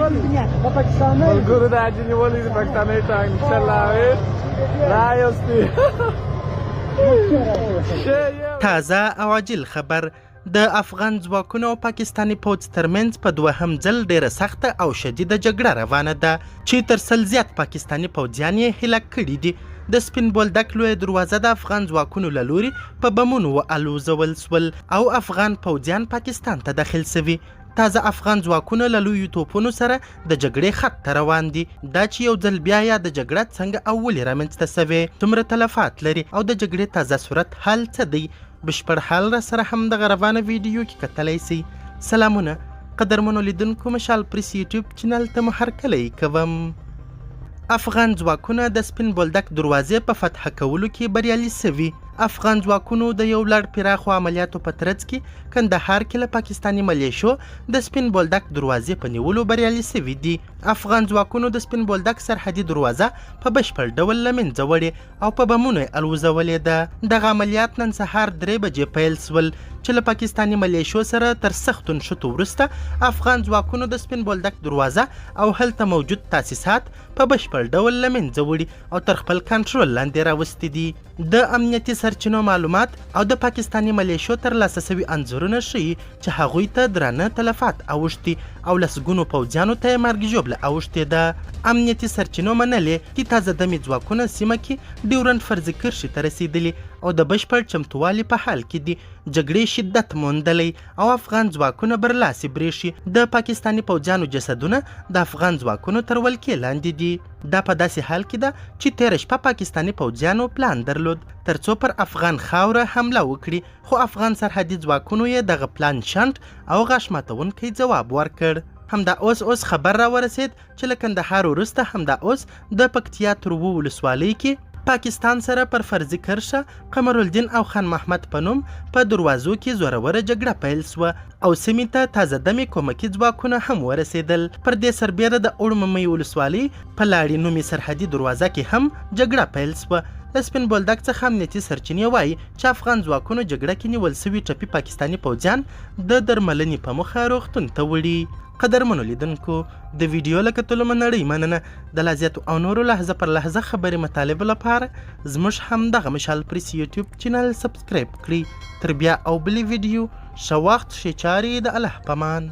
ملګرو د حاجي نیولې د پښتني ټانک انشاءالله رايوستي تازه او عاجل خبر د افغان ځواکونو او پاکستاني پوځ ترمنځ په دوهم ځل ډیره سخته او شدیده جګړه روانه ده چې تر سل زیات پاکستاني پوځیان یې هلاک کړي دي. د سپین بولدک لویه دروازه د افغان ځواکونو له لوري په بمونو والوزول سول او افغان پوځیان پاکستان ته داخل سوي. تازه افغان ځواکونه له لویو توپونو سره د جګړې خط ته روان دي. دا چې یو ځل بیا یا د جګړه څنګه او ولې رامنځته سوې، څومره تلفات لري او د جګړې تازه صورت حال څه دی، بشپړ حال را سره هم دغه روانه ویډیو کې کتلی سئ. سلامونه قدرمنو لیدونکو، مشال پریس یوټیوب چینل ته مو هرکلی کوم. افغان ځواکونه د سپین بولدک دروازې په فتح کولو کې بریالي سوي. افغان ځواکونو د یو لړ پراخو عملیاتو په ترڅ کې کندهار کې له پاکستاني ملیشو د سپین بولدک دروازې په نیولو بریالي سوي دي. افغان ځواکونو د سپین بولدک سرحدي دروازه په بشپړ ډول له منځه وړې او په بمونو یې الوزولې ده. دغه عملیات نن سهار 3 بجې پیل سول چې له پاکستاني ملیشو سره تر سختو نښتو وروسته افغان ځواکونو د سپین بولدک دروازه او هلته موجود تاسیسات په بشپړ ډول له منځه وړي او تر خپل کنټرول لاندې راوستي دي. د امنیتي سرچینو معلومات او د پاکستاني ملیشو ترلاسه سوي انځورونه ښیي چې هغوی ته درانه تلفات اوښتي او لسګونو پوځیانو ته یې مرګ ژوبله اوښتې ده. امنیتي سرچینو منلې چې تازه دمې ځواکونه سیمه کې ډیورنډ فرضي کرښې ته رسېدلي او د بشپړ چمتووالي په حال کې دي. جګړې شدت موندلی او افغان ځواکونه برلاسي برېښي. د پاکستاني پوځیانو جسدونه د افغان ځواکونو تر ولکې لاندې دي. دا په داسې حال کې ده چې تېره شپه پاکستاني پوځیانو پلان درلود ترڅو پر افغان خاوره حمله وکړي، خو افغان سرحدي ځواکونو یې دغه پلان شنډ او غاښ ماتونکی ځواب ورکړ. همدا اوس خبر را ورسید چې له کندهار وروسته همدا اوس د پکتیا تروو ولسوالۍ کې پاکستان سره پر فرضي کرښه قمرالدین او خان محمد په نوم په دروازو کې زوروره جګړه پیل سوه او سیمې ته تازه دمې کومکي ځواکونه هم ورسېدل. پر دې سربیره د اوړممۍ ولسوالۍ په لاړې نومي سرحدي دروازه کې هم جګړه پیل سوه. د سپین بولدک څخه امنیتي سرچینې وایي چې افغان ځواکونو جګړه کې نیول سوي ټپي پاکستاني پوځیان د درملنې په موخه روغتون ته وړي. قدرمنو لیدونکو، د ویډیو له کتلو مو نړۍ مننه. د لا زیاتو او نورو لحظه پر لحظه خبرې مطالبو لپاره زموږ همدغه مشال پریس یوټیوب چینل سبسکرایب کړئ. تر بیا او بلې ویډیو ښه وخت ښې چارې د الله پامان.